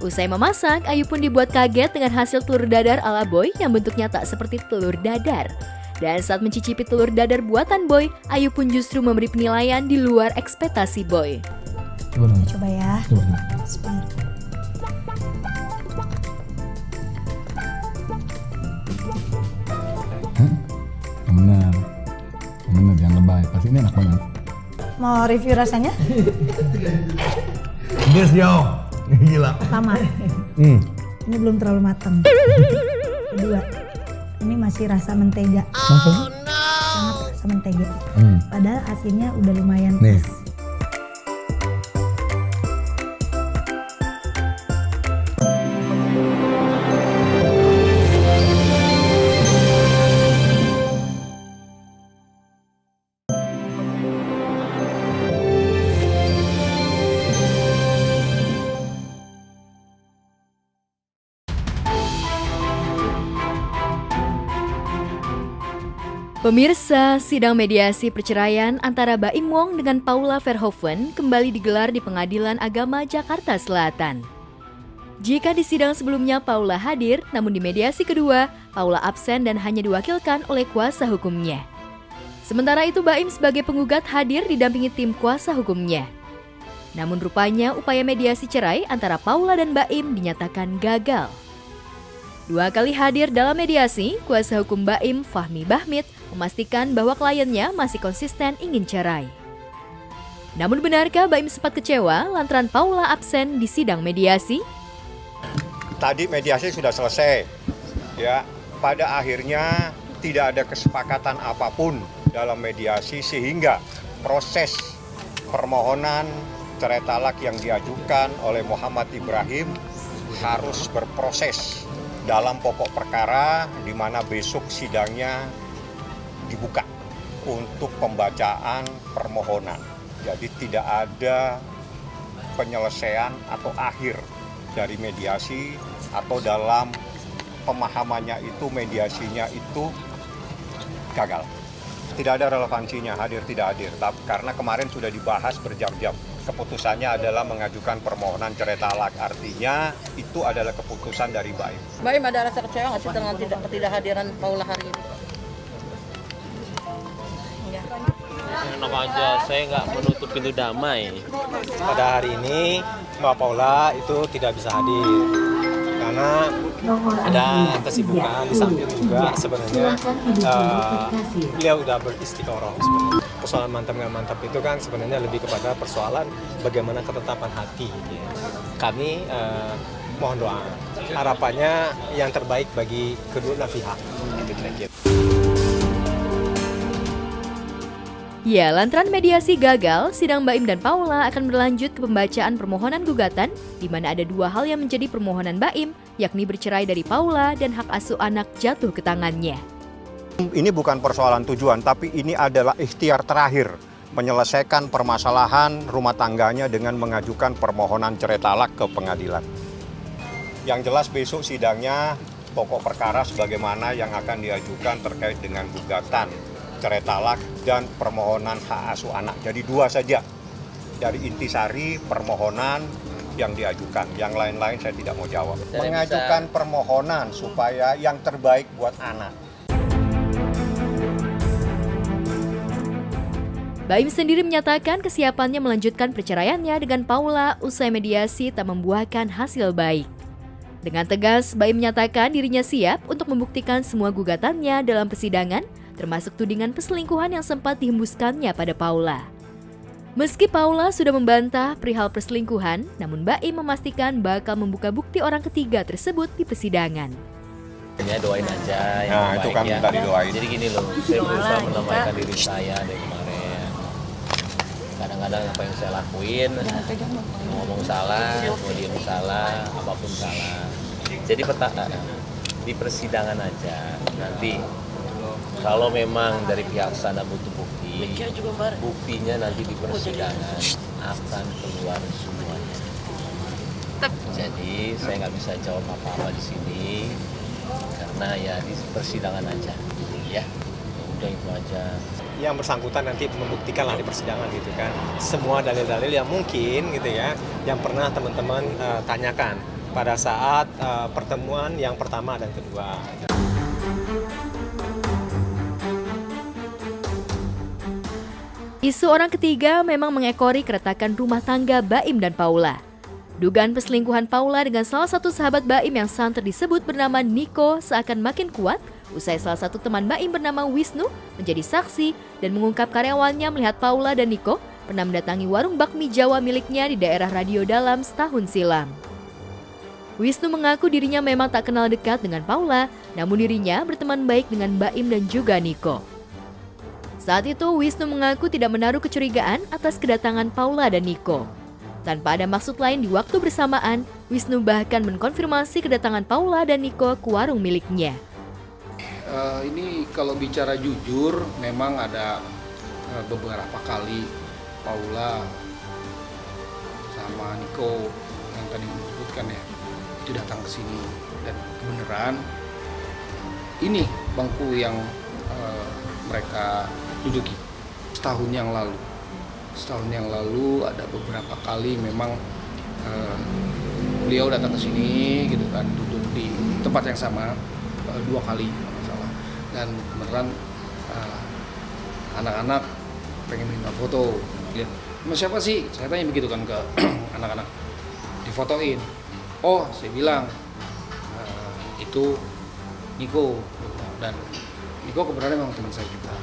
Usai memasak, Ayu pun dibuat kaget dengan hasil telur dadar ala Boy yang bentuknya tak seperti telur dadar. Dan saat mencicipi telur dadar buatan Boy, Ayu pun justru memberi penilaian di luar ekspektasi Boy. Coba ya. Sebentar. Benar, jangan lebay. Pasti ini enak banget. Mau review rasanya? Yes, yo. Gila. Pertama, ini belum terlalu matang. Kedua, ini masih rasa mentega. Sangat rasa mentega. Padahal asinnya udah lumayan. Nih. Pemirsa, sidang mediasi perceraian antara Baim Wong dengan Paula Verhoeven kembali digelar di Pengadilan Agama Jakarta Selatan. Jika di sidang sebelumnya Paula hadir, namun di mediasi kedua, Paula absen dan hanya diwakilkan oleh kuasa hukumnya. Sementara itu Baim sebagai penggugat hadir didampingi tim kuasa hukumnya. Namun rupanya upaya mediasi cerai antara Paula dan Baim dinyatakan gagal. 2 kali hadir dalam mediasi, kuasa hukum Baim, Fahmi Bahmid, memastikan bahwa kliennya masih konsisten ingin cerai. Namun benarkah Baim sempat kecewa lantaran Paula absen di sidang mediasi? Tadi mediasi sudah selesai, ya. Pada akhirnya tidak ada kesepakatan apapun dalam mediasi sehingga proses permohonan cerai talak yang diajukan oleh Muhammad Ibrahim harus berproses dalam pokok perkara di mana besok sidangnya dibuka untuk pembacaan permohonan. Jadi tidak ada penyelesaian atau akhir dari mediasi atau dalam pemahamannya itu mediasinya itu gagal. Tidak ada relevansinya hadir tidak hadir, karena kemarin sudah dibahas berjam-jam. Keputusannya adalah mengajukan permohonan cerai talak, artinya itu adalah keputusan dari Baim. Baim ada rasa kecewa nggak sih dengan ketidakhadiran Paula hari ini? Enak aja, saya nggak menutup pintu damai. Pada hari ini Mbak Paula itu tidak bisa hadir karena ada kesibukan, di samping juga sebenarnya beliau udah beristiqoroh sebenarnya. Persoalan mantap nggak mantap itu kan sebenarnya lebih kepada persoalan bagaimana ketetapan hati. Ya. Kami mohon doa, harapannya yang terbaik bagi kedua pihak. Ya, lantaran mediasi gagal, sidang Baim dan Paula akan berlanjut ke pembacaan permohonan gugatan, di mana ada dua hal yang menjadi permohonan Baim, yakni bercerai dari Paula dan hak asuh anak jatuh ke tangannya. Ini bukan persoalan tujuan, tapi ini adalah ikhtiar terakhir menyelesaikan permasalahan rumah tangganya dengan mengajukan permohonan cerai talak ke pengadilan. Yang jelas besok sidangnya pokok perkara sebagaimana yang akan diajukan terkait dengan gugatan cerai talak dan permohonan hak asuh anak. Jadi dua saja dari intisari permohonan yang diajukan. Yang lain-lain saya tidak mau jawab. Mengajukan permohonan supaya yang terbaik buat anak. Baim sendiri menyatakan kesiapannya melanjutkan perceraiannya dengan Paula usai mediasi tak membuahkan hasil baik. Dengan tegas, Baim menyatakan dirinya siap untuk membuktikan semua gugatannya dalam persidangan, termasuk tudingan perselingkuhan yang sempat dihembuskannya pada Paula. Meski Paula sudah membantah perihal perselingkuhan, namun Baim memastikan bakal membuka bukti orang ketiga tersebut di persidangan. Ya doain aja yang nah, baik itu kan ya. minta didoain. Jadi gini loh, saya berusaha menambahkan diri saya dari kemarin. Kadang-kadang apa yang saya lakuin, ngomong salah, mau diem salah, apapun salah. Jadi di persidangan aja. Nanti kalau memang dari pihak sana butuh bukti, buktinya nanti di persidangan akan keluar semuanya. Jadi saya nggak bisa jawab apa-apa di sini karena ya di persidangan aja, ya. Udah itu aja. Yang bersangkutan nanti membuktikan lah di persidangan gitu kan. Semua dalil-dalil yang mungkin gitu ya, yang pernah teman-teman tanyakan pada saat pertemuan yang pertama dan kedua. Isu orang ketiga memang mengekori keretakan rumah tangga Baim dan Paula. Dugaan perselingkuhan Paula dengan salah satu sahabat Baim yang santer disebut bernama Niko seakan makin kuat usai salah satu teman Baim bernama Wisnu menjadi saksi dan mengungkap karyawannya melihat Paula dan Niko pernah mendatangi warung bakmi Jawa miliknya di daerah Radio Dalam setahun silam. Wisnu mengaku dirinya memang tak kenal dekat dengan Paula, namun dirinya berteman baik dengan Baim dan juga Niko. Saat itu Wisnu mengaku tidak menaruh kecurigaan atas kedatangan Paula dan Niko. Tanpa ada maksud lain di waktu bersamaan, Wisnu bahkan mengkonfirmasi kedatangan Paula dan Niko ke warung miliknya. Ini kalau bicara jujur, memang ada beberapa kali Paula sama Niko yang tadi disebutkan ya, itu datang ke sini dan kebenaran ini bangku yang mereka duduki setahun yang lalu. Setahun yang lalu ada beberapa kali memang beliau datang ke sini gitu kan, duduk di tempat yang sama 2 kali masalah. Dan beneran anak-anak pengen minta foto. Lihat, sama siapa sih? Saya tanya begitu kan ke anak-anak. Difotoin. Oh, saya bilang itu Niko. Dan Niko kebenaran memang teman saya juga.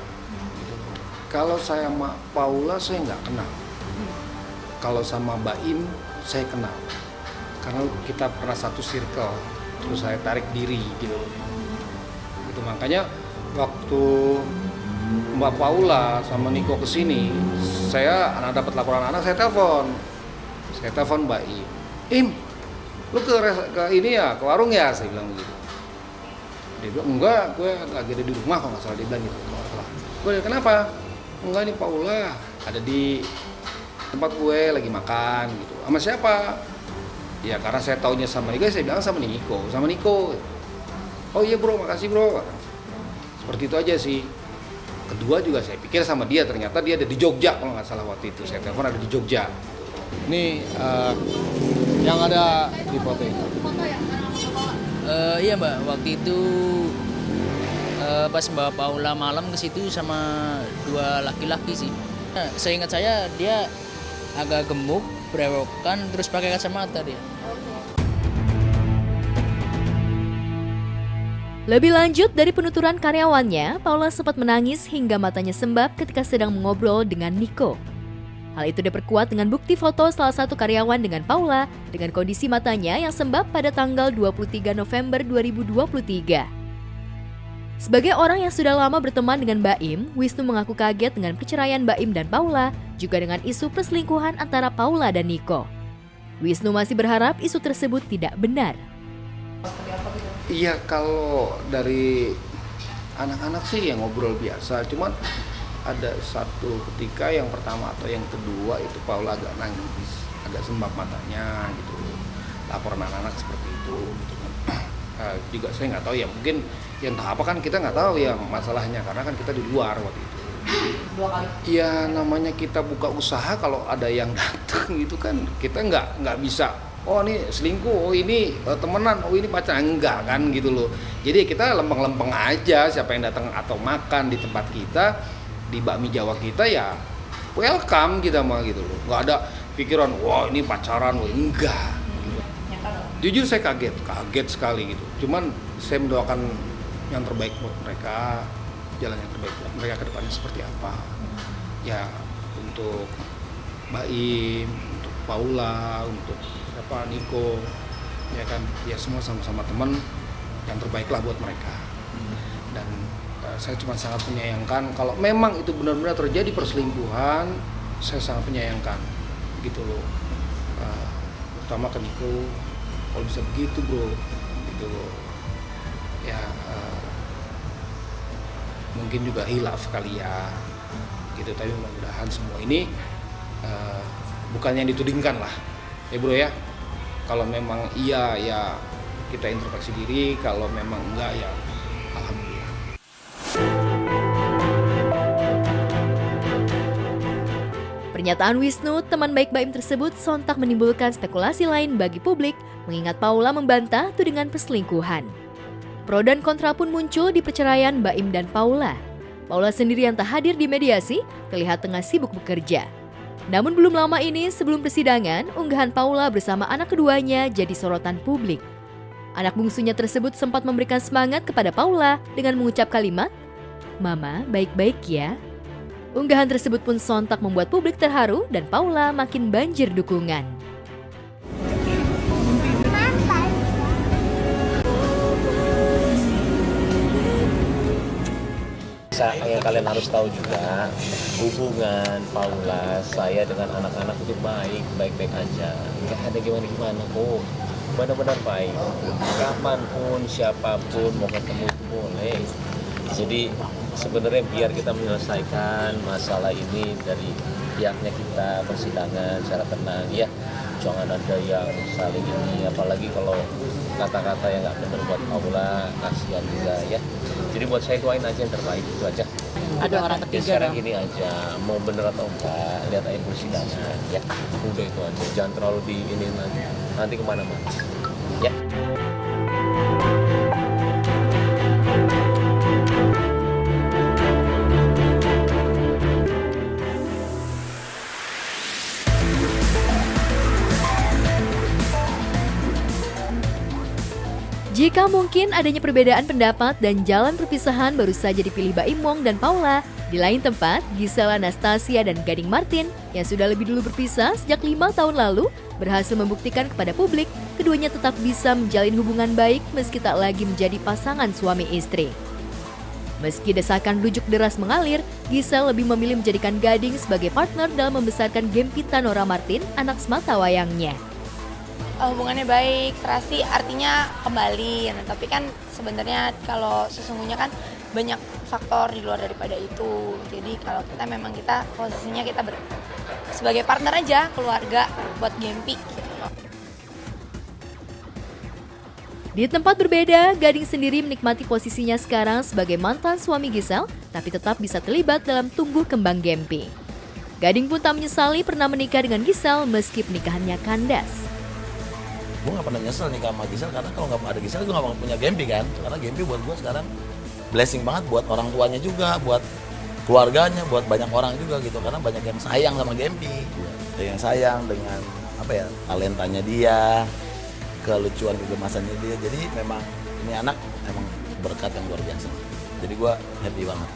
Kalau saya sama Paula saya nggak kenal. Kalau sama Baim saya kenal. Karena kita pernah satu circle. Terus saya tarik diri gitu. Itu makanya waktu Mbak Paula sama Niko kesini, saya dapat laporan anak, saya telepon Baim. Lu ke ini ya, ke warung ya, saya bilang begitu. Dia bilang enggak, gue lagi ada di rumah kalau nggak salah, dia bilang gitu. Gue bilang kenapa? Enggak, ini Paula ada di tempat gue lagi makan gitu. Sama siapa? Ya karena saya taunya sama Niko, saya bilang sama Niko. Oh iya bro, makasih bro. Seperti itu aja sih. Kedua juga saya pikir sama dia, ternyata dia ada di Jogja kalau nggak salah waktu itu. Saya telepon ada di Jogja. Ini yang ada di foto ini. Iya mbak, waktu itu pas Mbak Paula malam ke situ sama 2 laki-laki sih. Nah, seingat saya dia agak gemuk, berewokan, terus pakai kacamata dia. Lebih lanjut dari penuturan karyawannya, Paula sempat menangis hingga matanya sembab ketika sedang mengobrol dengan Niko. Hal itu diperkuat dengan bukti foto salah satu karyawan dengan Paula dengan kondisi matanya yang sembab pada tanggal 23 November 2023. Sebagai orang yang sudah lama berteman dengan Baim, Wisnu mengaku kaget dengan perceraian Baim dan Paula, juga dengan isu perselingkuhan antara Paula dan Niko. Wisnu masih berharap isu tersebut tidak benar. Iya, kalau dari anak-anak sih yang ngobrol biasa, cuman ada satu ketika yang pertama atau yang kedua itu Paula agak nangis, agak sembab matanya gitu. Laporan anak-anak seperti itu gitu kan. Juga saya nggak tahu ya, mungkin yang entah apa kan kita nggak tahu ya masalahnya, karena kan kita di luar waktu itu. 2 kali. Ya namanya kita buka usaha, kalau ada yang datang gitu kan kita nggak bisa, oh ini selingkuh, oh ini temenan, oh ini pacaran, enggak kan gitu loh. Jadi kita lempeng-lempeng aja, siapa yang datang atau makan di tempat kita, di bakmi Jawa kita ya welcome kita mah gitu loh. Nggak ada pikiran wah ini pacaran, wah enggak. Gitu. Jujur saya kaget sekali gitu. Cuman saya mendoakan yang terbaik buat mereka, jalan yang terbaik buat mereka ke depannya seperti apa. Ya untuk Baim, untuk Paula, untuk Niko, ya kan, ya semua sama-sama teman, yang terbaik lah buat mereka. Dan saya cuma sangat menyayangkan kalau memang itu benar-benar terjadi perselingkuhan, saya sangat menyayangkan gitu loh. Terutama ke Niko, kalau bisa begitu bro, gitu loh. Ya mungkin juga hilaf kali ya, gitu. Tapi mudah-mudahan semua ini bukan yang ditudingkan lah, ya bro ya. Kalau memang iya ya kita introspeksi diri, kalau memang enggak ya alhamdulillah. Pernyataan Wisnu, teman baik Baim tersebut sontak menimbulkan spekulasi lain bagi publik, mengingat Paula membantah tudingan perselingkuhan. Pro dan kontra pun muncul di perceraian Baim dan Paula. Paula sendiri yang tak hadir di mediasi, terlihat tengah sibuk bekerja. Namun belum lama ini, sebelum persidangan, unggahan Paula bersama anak keduanya jadi sorotan publik. Anak bungsunya tersebut sempat memberikan semangat kepada Paula dengan mengucap kalimat, "Mama, baik-baik ya." Unggahan tersebut pun sontak membuat publik terharu dan Paula makin banjir dukungan. Yang kalian harus tahu juga, hubungan Paula saya dengan anak-anak itu baik-baik aja, nggak ada gimana-gimana kok, benar-benar baik. Kapanpun, siapapun mau ketemu itu boleh. Jadi sebenarnya biar kita menyelesaikan masalah ini dari pihaknya kita, persidangan secara tenang ya, jangan ada yang saling ini, apalagi kalau kata-kata yang nggak benar buat Paula, kasihan juga ya. Jadi buat saya doain aja yang terbaik, itu aja. Ada orang ketiga sekarang gini aja, mau bener atau enggak, lihat aja persidangan ya. Udah itu aja, jangan terlalu di ini nanti kemana-mana ya. Jika mungkin adanya perbedaan pendapat dan jalan perpisahan baru saja dipilih Baim Wong dan Paula, di lain tempat, Giselle Anastasia dan Gading Martin yang sudah lebih dulu berpisah sejak 5 tahun lalu berhasil membuktikan kepada publik keduanya tetap bisa menjalin hubungan baik meski tak lagi menjadi pasangan suami istri. Meski desakan bujuk deras mengalir, Giselle lebih memilih menjadikan Gading sebagai partner dalam membesarkan Gempita Nora Martin, anak semata wayangnya. Hubungannya baik, serasi artinya kembali. Nah, tapi kan sebenarnya kalau sesungguhnya kan banyak faktor di luar daripada itu. Jadi kalau kita posisinya kita sebagai partner aja, keluarga buat Gempi. Di tempat berbeda, Gading sendiri menikmati posisinya sekarang sebagai mantan suami Giselle, tapi tetap bisa terlibat dalam tumbuh kembang Gempi. Gading pun tak menyesali pernah menikah dengan Giselle meski pernikahannya kandas. Gue gak pernah nyesel nikah sama Giselle, karena kalau gak ada Giselle gue gak bakal punya Gempi kan. Karena Gempi buat gue sekarang blessing banget buat orang tuanya juga, buat keluarganya, buat banyak orang juga gitu. Karena banyak yang sayang sama Gempi. Ada yang sayang dengan talentanya dia, kelucuan kegemasannya dia. Jadi memang ini anak emang berkat yang luar biasa. Jadi gue happy banget.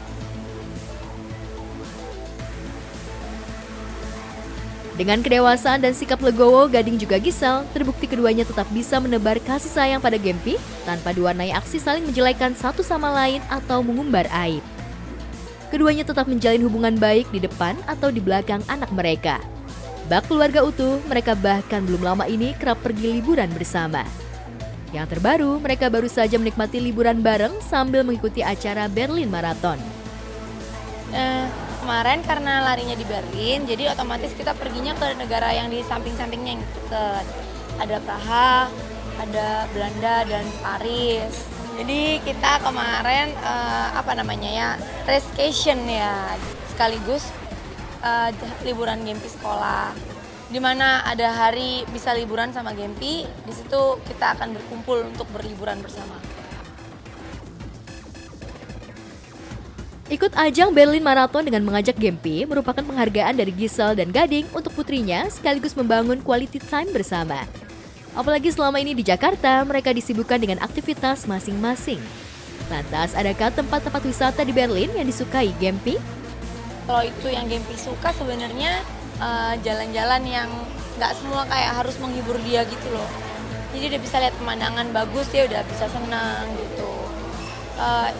Dengan kedewasaan dan sikap legowo Gading juga Gisel, terbukti keduanya tetap bisa menebar kasih sayang pada Gempi tanpa diwarnai aksi saling menjelekan satu sama lain atau mengumbar aib. Keduanya tetap menjalin hubungan baik di depan atau di belakang anak mereka. Bak keluarga utuh, mereka bahkan belum lama ini kerap pergi liburan bersama. Yang terbaru, mereka baru saja menikmati liburan bareng sambil mengikuti acara Berlin Marathon. Kemarin karena larinya di Berlin, jadi otomatis kita perginya ke negara yang di samping-sampingnya yang dekat. Ada Praha, ada Belanda dan Paris. Jadi kita kemarin staycation ya, sekaligus liburan Gempi sekolah. Di mana ada hari bisa liburan sama Gempi, di situ kita akan berkumpul untuk berliburan bersama. Ikut ajang Berlin Marathon dengan mengajak Gempi merupakan penghargaan dari Gisel dan Gading untuk putrinya sekaligus membangun quality time bersama. Apalagi selama ini di Jakarta, mereka disibukkan dengan aktivitas masing-masing. Lantas, adakah tempat-tempat wisata di Berlin yang disukai Gempi? Kalau itu yang Gempi suka sebenarnya jalan-jalan yang nggak semua kayak harus menghibur dia gitu loh. Jadi dia bisa lihat pemandangan bagus, dia udah bisa senang gitu.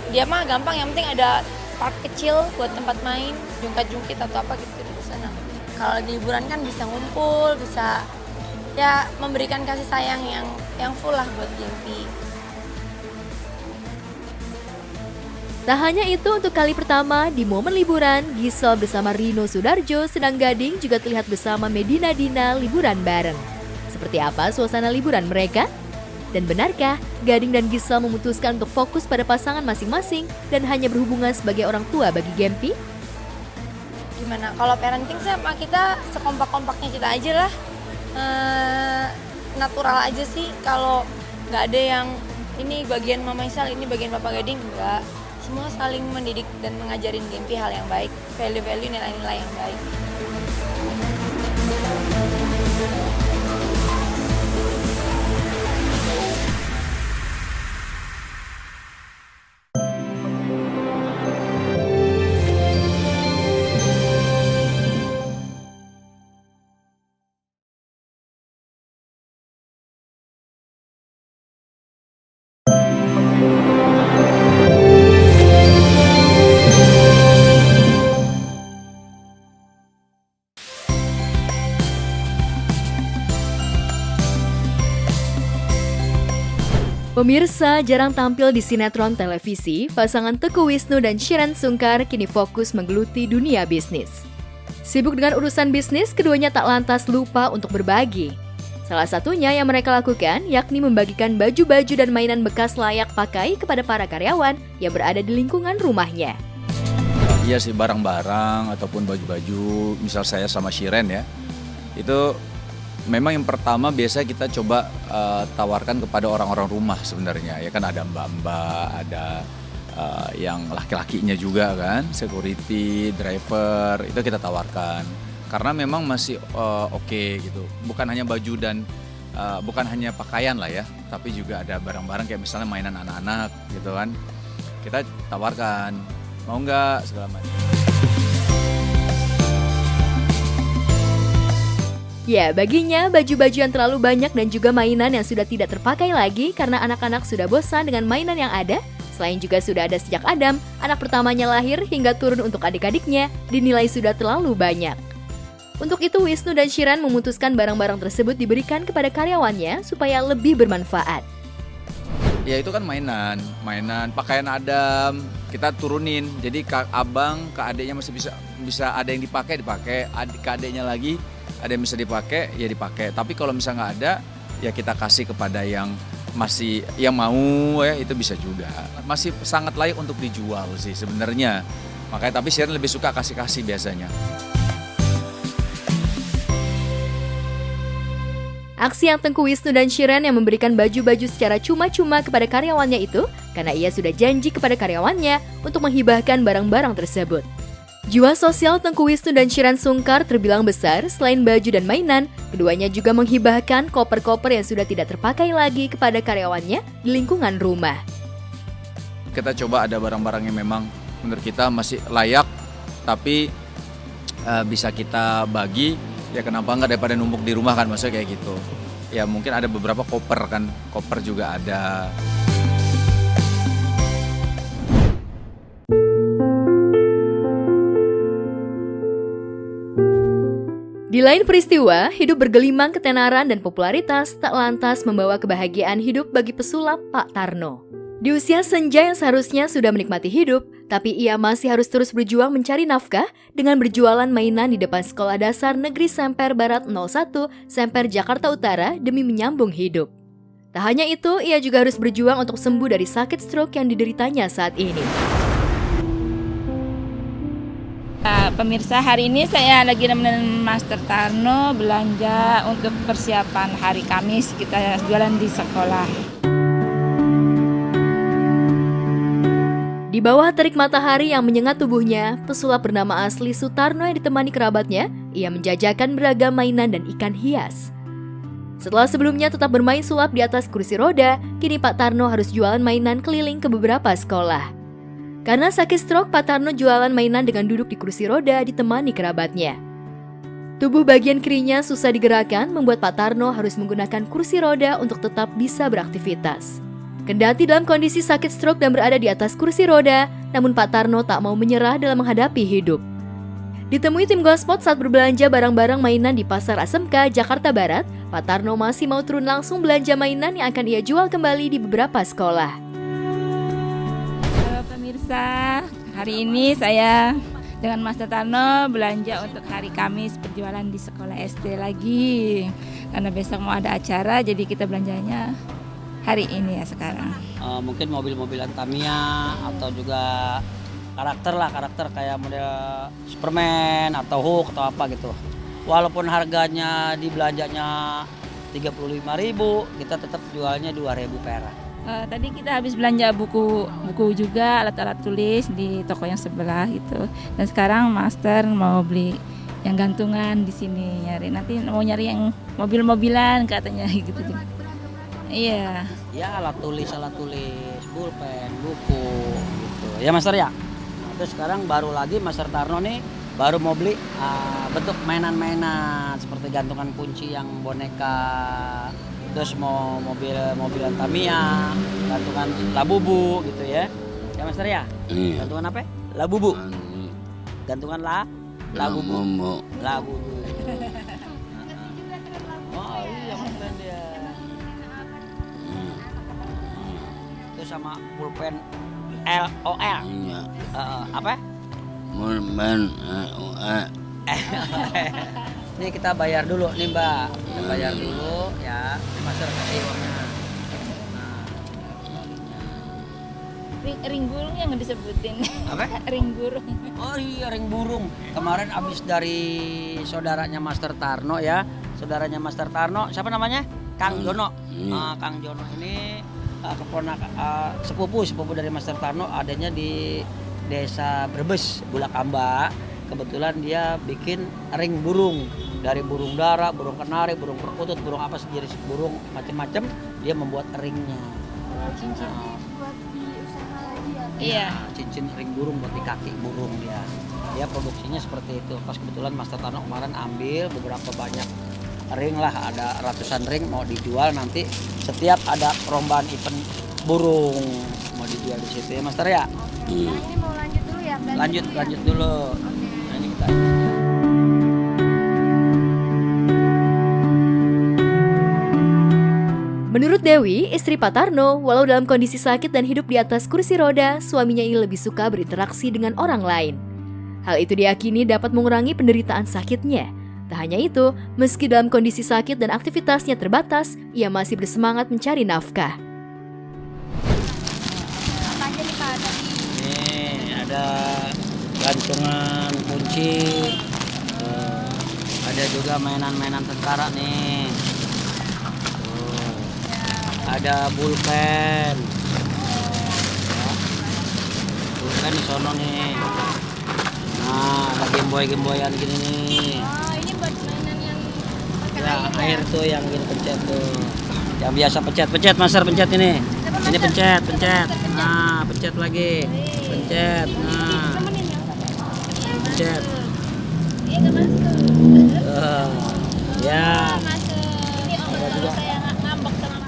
Dia mah gampang, yang penting ada park kecil buat tempat main, jungkat-jungkit atau apa gitu di sana. Kalau lagi liburan kan bisa ngumpul, bisa ya memberikan kasih sayang yang full lah buat Gempi. Tak hanya itu, untuk kali pertama di momen liburan, Gisel bersama Rino Sudarjo, sedang Gading juga terlihat bersama Medina Dina liburan bareng. Seperti apa suasana liburan mereka? Dan benarkah Gading dan Gisel memutuskan untuk fokus pada pasangan masing-masing dan hanya berhubungan sebagai orang tua bagi Gempi? Gimana? Kalau parenting sama kita sekompak-kompaknya kita aja lah. Natural aja sih, kalau nggak ada yang ini bagian Mama Isal, ini bagian Papa Gading, enggak. Semua saling mendidik dan mengajarin Gempi hal yang baik, value-value, nilai-nilai yang baik. Pemirsa, jarang tampil di sinetron televisi, pasangan Teuku Wisnu dan Shireen Sungkar kini fokus menggeluti dunia bisnis. Sibuk dengan urusan bisnis, keduanya tak lantas lupa untuk berbagi. Salah satunya yang mereka lakukan yakni membagikan baju-baju dan mainan bekas layak pakai kepada para karyawan yang berada di lingkungan rumahnya. Iya sih, barang-barang ataupun baju-baju, misal saya sama Shireen ya, itu memang yang pertama biasa kita coba tawarkan kepada orang-orang rumah sebenarnya. Ya kan ada mbak-mbak, ada yang laki-lakinya juga kan, security, driver, itu kita tawarkan. Karena memang masih oke gitu. Bukan hanya baju dan bukan hanya pakaian lah ya, tapi juga ada barang-barang kayak misalnya mainan anak-anak gitu kan. Kita tawarkan, mau nggak segala macam. Ya, baginya baju-baju yang terlalu banyak dan juga mainan yang sudah tidak terpakai lagi karena anak-anak sudah bosan dengan mainan yang ada. Selain juga sudah ada sejak Adam, anak pertamanya lahir hingga turun untuk adik-adiknya, dinilai sudah terlalu banyak. Untuk itu, Wisnu dan Shireen memutuskan barang-barang tersebut diberikan kepada karyawannya supaya lebih bermanfaat. Ya itu kan mainan, pakaian Adam, kita turunin. Jadi ke abang, ke adiknya masih bisa ada yang dipakai, ke adiknya lagi ada yang bisa dipakai, ya dipakai. Tapi kalau misalnya nggak ada, ya kita kasih kepada yang masih yang mau ya, itu bisa juga. Masih sangat layak untuk dijual sih sebenarnya. Makanya tapi Shireen lebih suka kasih-kasih biasanya. Aksi yang Teuku Wisnu dan Shireen yang memberikan baju-baju secara cuma-cuma kepada karyawannya itu karena ia sudah janji kepada karyawannya untuk menghibahkan barang-barang tersebut. Jiwa sosial Teuku Wisnu dan Shireen Sungkar terbilang besar. Selain baju dan mainan, keduanya juga menghibahkan koper-koper yang sudah tidak terpakai lagi kepada karyawannya di lingkungan rumah. Kita coba ada barang-barang yang memang menurut kita masih layak, tapi bisa kita bagi Ya kenapa enggak daripada numpuk di rumah kan, maksudnya kayak gitu. Ya mungkin ada beberapa koper juga ada. Di lain peristiwa, hidup bergelimang ketenaran dan popularitas tak lantas membawa kebahagiaan hidup bagi pesulap Pak Tarno. Di usia senja yang seharusnya sudah menikmati hidup, tapi ia masih harus terus berjuang mencari nafkah dengan berjualan mainan di depan Sekolah Dasar Negeri Semper Barat 01, Semper Jakarta Utara demi menyambung hidup. Tak hanya itu, ia juga harus berjuang untuk sembuh dari sakit stroke yang dideritanya saat ini. Pemirsa, hari ini saya lagi nemenin Master Tarno belanja untuk persiapan hari Kamis kita jualan di sekolah. Di bawah terik matahari yang menyengat tubuhnya, pesulap bernama asli Sutarno yang ditemani kerabatnya, ia menjajakan beragam mainan dan ikan hias. Setelah sebelumnya tetap bermain sulap di atas kursi roda, kini Pak Tarno harus jualan mainan keliling ke beberapa sekolah. Karena sakit stroke, Pak Tarno jualan mainan dengan duduk di kursi roda ditemani kerabatnya. Tubuh bagian kirinya susah digerakkan membuat Pak Tarno harus menggunakan kursi roda untuk tetap bisa beraktivitas. Kendati dalam kondisi sakit stroke dan berada di atas kursi roda, namun Pak Tarno tak mau menyerah dalam menghadapi hidup. Ditemui tim Gospot saat berbelanja barang-barang mainan di Pasar Asmk, Jakarta Barat, Pak Tarno masih mau turun langsung belanja mainan yang akan ia jual kembali di beberapa sekolah. Pemirsa, hari ini saya dengan Master Tarno belanja untuk hari Kamis berjualan di sekolah SD lagi. Karena besok mau ada acara, jadi kita belanjanya hari ini ya sekarang. Mungkin mobil-mobilan Tamiya atau juga karakter kayak model Superman atau Hulk atau apa gitu. Walaupun harganya di belanjanya 35.000, kita tetap jualnya 2.000 perak. Tadi kita habis belanja buku juga, alat-alat tulis di toko yang sebelah gitu. Dan sekarang Master mau beli yang gantungan di sini, nanti mau nyari yang mobil-mobilan katanya gitu. Iya. Ya alat tulis, pulpen, buku gitu. Ya Master ya. Terus sekarang baru lagi Master Tarno nih baru mau beli bentuk mainan-mainan seperti gantungan kunci yang boneka. Terus mau mobilan Tamiya, gantungan Labubu gitu ya. Ya Master ya? Iya. Gantungan apa? Labubu. Gantungan Labubu. Labubu. Oh iya keren dia. Itu sama pulpen LOL. Iya. Apa? Pulpen LOL. Ini kita bayar dulu nih Mbak. Kita bayar dulu ya. Ini Master kasih uangnya. Ring burung yang disebutin. Apa? Ring burung. Oh iya ring burung. Kemarin abis dari saudaranya Master Tarno ya. Saudaranya Master Tarno, siapa namanya? Kang Jono. Kang Jono ini sepupu dari Master Tarno, adanya di Desa Brebes, Bulakamba. Kebetulan dia bikin ring burung dari burung dara, burung kenari, burung perkutut, burung apa sejenis burung macam-macam, dia membuat ringnya. Cincin buat di usaha lagi ya? Iya, cincin ring burung buat di kaki burung dia. Dia produksinya seperti itu. Pas kebetulan Master Tarno kemarin ambil beberapa banyak ring lah, ada ratusan ring mau dijual nanti setiap ada perlombaan event burung mau dijual di situ ya Master ya. Ini mau lanjut dulu ya? Lanjut dulu. Nah, ini kita. Menurut Dewi, istri Pak Tarno, walau dalam kondisi sakit dan hidup di atas kursi roda, suaminya ini lebih suka berinteraksi dengan orang lain. Hal itu diyakini dapat mengurangi penderitaan sakitnya. Tak hanya itu, meski dalam kondisi sakit dan aktivitasnya terbatas, ia masih bersemangat mencari nafkah. Apa aja nih Pak tadi? Ini ada gantungan kunci, ada juga mainan-mainan tentara nih. Ada pulpen, pulpen di sono nih. Nah, ada gameboyan gini nih. Oh, ini buat mainan yang pakai Ya, air air tuh yang gini pencet tuh. Yang biasa pencet, Master pencet ini. Ini pencet. Nah, pencet lagi. Pencet. Nah. Pencet. Iya, nggak masuk. Ya.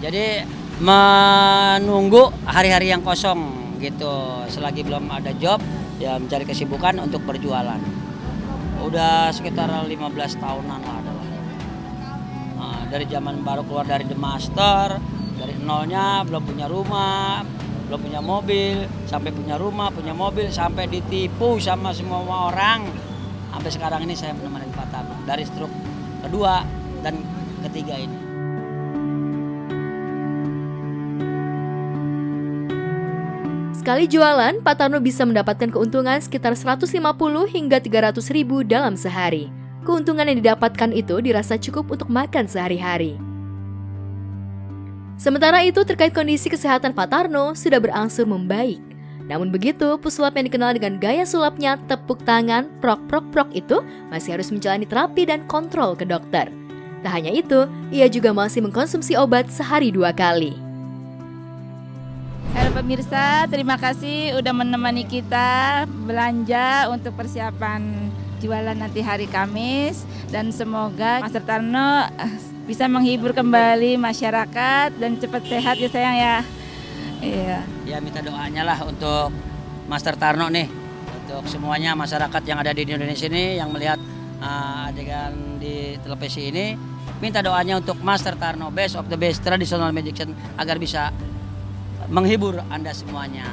Jadi menunggu hari-hari yang kosong gitu. Selagi belum ada job, ya mencari kesibukan untuk berjualan. Udah sekitar 15 tahunan lah adalah. Dari zaman baru keluar dari The Master, dari nolnya belum punya rumah, belum punya mobil, sampai punya rumah, punya mobil, sampai ditipu sama semua orang. Sampai sekarang ini saya menemani Pak Tarno dari stroke kedua dan ketiga ini. Sekali jualan, Pak Tarno bisa mendapatkan keuntungan sekitar 150 hingga 300 ribu dalam sehari. Keuntungan yang didapatkan itu dirasa cukup untuk makan sehari-hari. Sementara itu, terkait kondisi kesehatan Pak Tarno sudah berangsur membaik. Namun begitu, pesulap yang dikenal dengan gaya sulapnya tepuk tangan, prok itu masih harus menjalani terapi dan kontrol ke dokter. Tak hanya itu, ia juga masih mengkonsumsi obat sehari 2 kali. Halo pemirsa, terima kasih udah menemani kita belanja untuk persiapan jualan nanti hari Kamis. Dan semoga Master Tarno bisa menghibur kembali masyarakat dan cepat sehat ya sayang ya. Iya. Ya minta doanya lah untuk Master Tarno nih. Untuk semuanya masyarakat yang ada di Indonesia ini yang melihat adegan di televisi ini. Minta doanya untuk Master Tarno, best of the best traditional magician agar bisa menghibur Anda semuanya.